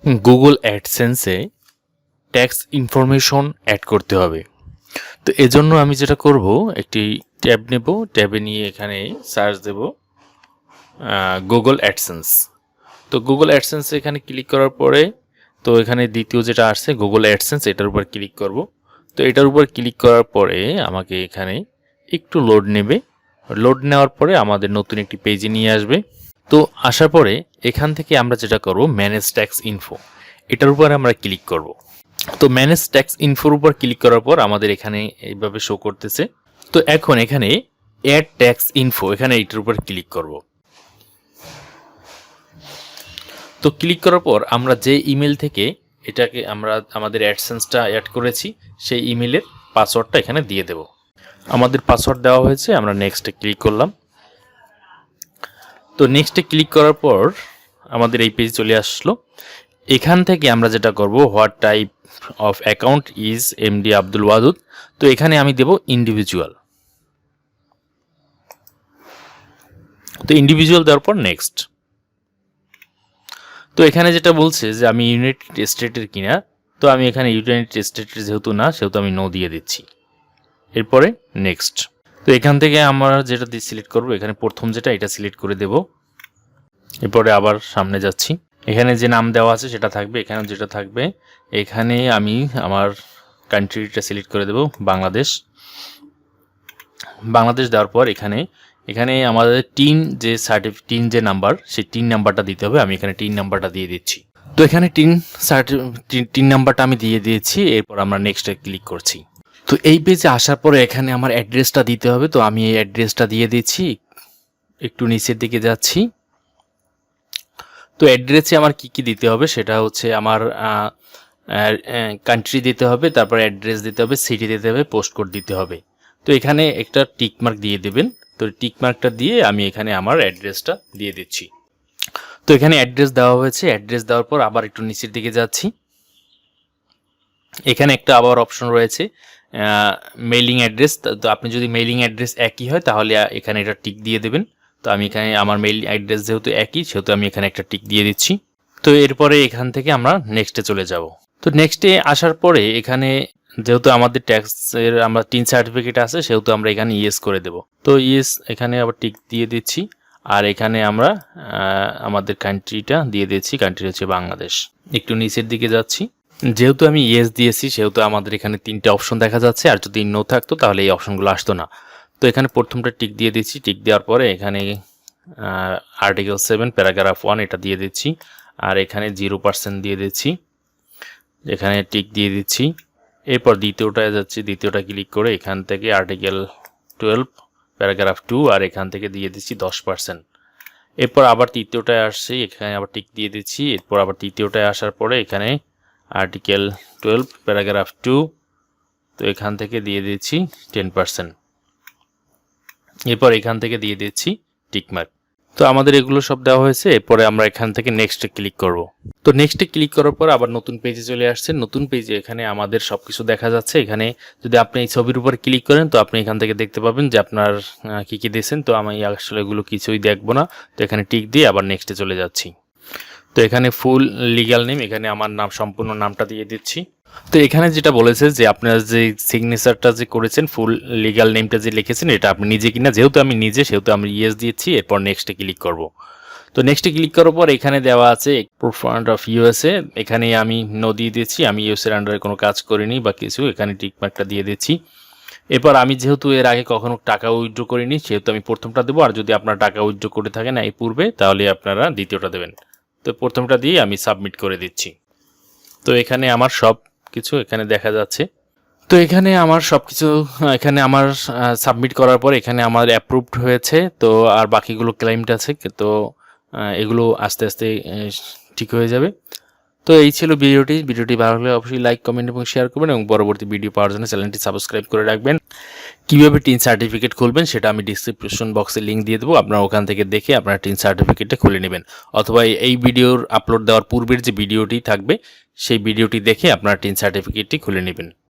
Google অ্যাডসেন্সে tax information add করতে হবে। তো এজন্য আমি যেটা করব, একটি ট্যাব নেব, ট্যাবে নিয়ে এখানে সার্চ দেব গুগল অ্যাডসেন্স। তো গুগল অ্যাডসেন্স এখানে ক্লিক করার পরে তো এখানে দ্বিতীয় যেটা আসছে গুগল অ্যাডসেন্স, এটার উপর ক্লিক করব। তো এটার উপর ক্লিক করার পরে আমাকে এখানে একটু লোড নেবে। লোড নেওয়ার পরে আমাদের নতুন একটি পেজে নিয়ে আসবে। তো আসার পরে এখান থেকে আমরা যেটা করব, ম্যানেজ ট্যাক্স ইনফো, এটার উপর আমরা ক্লিক করব। তো ম্যানেজ ট্যাক্স ইনফোর উপর ক্লিক করার পর আমাদের এখানে এইভাবে শো করতেছে। তো এখন এখানে অ্যাড ট্যাক্স ইনফো, এখানে এটার উপর ক্লিক করব। তো ক্লিক করার পর আমরা যে ইমেল থেকে এটাকে আমরা আমাদের অ্যাডসেন্সটা অ্যাড করেছি সেই ইমেলের পাসওয়ার্ডটা এখানে দিয়ে দেব। আমাদের পাসওয়ার্ড দেওয়া হয়েছে, আমরা নেক্সটে ক্লিক করলাম। তো নেক্সটে ক্লিক করার পর আমাদের এই পেজ চলে আসলো। এখান থেকে আমরা যেটা করব, what type of account is MD Abdul Wadud. তো এখানে আমি দেব ইন্ডিভিজুয়াল। তো ইন্ডিভিজুয়াল দেওয়ার পর নেক্সট। তো এখানে যেটা বলছে যে আমি ইউনাইটেড স্টেটের কিনা, তো আমি এখানে ইউনাইটেড স্টেটের যেহেতু না, সেহেতু আমি নো দিয়ে দিচ্ছি। এরপরে নেক্সট। তো এখান থেকে আমরা যেটা দিয়ে সিলেক্ট করব, এখানে প্রথম যেটা এটা সিলেক্ট করে দেব। এরপরে আবার সামনে যাচ্ছি, এখানে যে নাম দেওয়া আছে সেটা থাকবে, এখানে যেটা থাকবে। এখানে আমি আমার কান্ট্রিটা সিলেক্ট করে দেব বাংলাদেশ। বাংলাদেশ দেওয়ার পর এখানে আমাদের টিন যে নাম্বার, সেই টিন নাম্বারটা দিতে হবে। আমি এখানে টিন নাম্বারটা দিয়ে দিচ্ছি। তো এখানে টিন নাম্বারটা আমি দিয়ে দিয়েছি। এরপর আমরা নেক্সটে ক্লিক করছি। তো এই পেজে আসার পরে এখানে আমার অ্যাড্রেসটা দিতে হবে। তো আমি এই অ্যাড্রেসটা দিয়ে দিচ্ছি। একটু নিচের দিকে যাচ্ছি। তো অ্যাড্রেসে আমার কি দিতে হবে, সেটা হচ্ছে আমার কান্ট্রি দিতে হবে, তারপর অ্যাড্রেস দিতে হবে, সিটি দিতে হবে, পোস্ট কোড দিতে হবে। তো এখানে একটা টিকমার্ক দিয়ে দেবেন। তো টিকমার্কটা দিয়ে আমি এখানে আমার অ্যাড্রেসটা দিয়ে দিচ্ছি। তো এখানে অ্যাড্রেস দেওয়া হয়েছে। অ্যাড্রেস দেওয়ার পর আবার একটু নিচের দিকে যাচ্ছি। এখানে একটা আবার অপশন রয়েছে মেইলিং অ্যাড্রেস। তো আপনি যদি মেইলিং অ্যাড্রেস একই হয় তাহলে এখানে এটা টিক দিয়ে দেবেন। তো আমি এখানে আমার মেইল অ্যাড্রেস যেহেতু একই, সেহেতু আমি এখানে একটা টিক দিয়ে দিচ্ছি। তো এরপরে এখান থেকে আমরা নেক্সটে চলে যাব। তো নেক্সটে আসার পরে এখানে যেহেতু আমাদের ট্যাক্সের আমরা টিন সার্টিফিকেট আছে, সেহেতু আমরা এখানে ইয়েস করে দেব। তো ইয়েস এখানে আবার টিক দিয়ে দিচ্ছি। আর এখানে আমরা আমাদের কান্ট্রিটা দিয়ে দিচ্ছি, কান্ট্রি হচ্ছে বাংলাদেশ। একটু নিচের দিকে যাচ্ছি। যেহেতু আমি ইয়েস দিয়েছি, সেহেতু আমাদের এখানে 3টে অপশন দেখা যাচ্ছে। আর যদি নো থাকতো তাহলে এই অপশনগুলো আসতো না। তো এখানে প্রথমটা টিক দিয়ে দিচ্ছি। টিক দেওয়ার পরে এখানে আর্টিকেল 7 প্যারাগ্রাফ 1 এটা দিয়ে দিচ্ছি। আর এখানে 0% দিয়ে দিচ্ছি, এখানে টিক দিয়ে দিচ্ছি। এরপর দ্বিতীয়টায় যাচ্ছি। দ্বিতীয়টা ক্লিক করে এখান থেকে আর্টিকেল 12 প্যারাগ্রাফ 2 আর এখান থেকে দিয়ে দিচ্ছি 10%। এরপর আবার তৃতীয়টায় আসছি, এখানে আবার টিক দিয়ে দিচ্ছি। এরপর আবার তৃতীয়টায় আসার পরে এখানে আর্টিকেল 12 প্যারাগ্রাফ 2, তো এখান থেকে দিয়ে দিচ্ছি 10%। এরপর এখান থেকে দিয়ে দিচ্ছি টিকমার্ক। তো আমাদের এগুলো সব দেওয়া হয়েছে। এরপরে আমরা এখান থেকে নেক্সটে ক্লিক করব। তো নেক্সটে ক্লিক করার পর আবার নতুন পেজে চলে আসছে। নতুন পেজে এখানে আমাদের সব কিছু দেখা যাচ্ছে। এখানে যদি আপনি এই ছবির উপর ক্লিক করেন, তো আপনি এখান থেকে দেখতে পাবেন যে আপনার কী দিয়েছেন। তো আমি আসলে এগুলো কিছুই দেখবো না। তো এখানে টিক দিয়ে আবার নেক্সটে চলে যাচ্ছি। তো এখানে ফুল লিগ্যাল নেম, এখানে আমার নাম সম্পূর্ণ নামটা দিয়ে দিচ্ছি। তো এখানে যেটা বলেছে যে আপনার যে সিগনেচারটা যে করেছেন, ফুল লিগ্যাল নেমটা যে লিখেছেন, এটা আপনি নিজে কিনা। যেহেতু আমি নিজে, সেহেতু আমি ইয়েস দিয়েছি। এরপর নেক্সটে ক্লিক করব। তো নেক্সটে ক্লিক করার পর এখানে দেওয়া আছে প্রুফ অফ ইউএসএ, এখানে আমি নো দিয়ে দিচ্ছি। আমি ইউএসএর আন্ডারে কোনো কাজ করিনি বা কিছু, এখানে টিকমার্কটা দিয়ে দিচ্ছি। এরপর আমি যেহেতু এর আগে কখনো টাকা উইথড্র করিনি, সেহেতু আমি প্রথমটা দেবো। আর যদি আপনারা টাকা উইথড্র করে থাকেন এই পূর্বে, তাহলে আপনারা দ্বিতীয়টা দেবেন। তো প্রথমটা দিয়ে আমি সাবমিট করে দিচ্ছি। তো এখানে আমার সব কিছু এখানে দেখা যাচ্ছে। তো এখানে আমার সব কিছু এখানে আমার সাবমিট করার পর এখানে আমার অ্যাপ্রুভড হয়েছে। তো আর বাকিগুলো ক্লাইমড আছে, তো এগুলো আস্তে আস্তে ঠিক হয়ে যাবে। তো এই ছিল ভিডিওটি ভালো লাগলে অবশ্যই লাইক, কমেন্ট এবং শেয়ার করবেন এবং পরবর্তী ভিডিও পাওয়ার জন্য চ্যানেলটি সাবস্ক্রাইব করে রাখবেন। কীভাবে টিন সার্টিফিকেট খুলবেন সেটা আমি ডিসক্রিপশন বক্সে লিঙ্ক দিয়ে দেবো। আপনারা ওখান থেকে দেখে আপনারা টিন সার্টিফিকেটটা খুলে নেবেন, অথবা এই ভিডিওর আপলোড দেওয়ার পূর্বের যে ভিডিওটি থাকবে সেই ভিডিওটি দেখে আপনারা টিন সার্টিফিকেটটি খুলে নেবেন।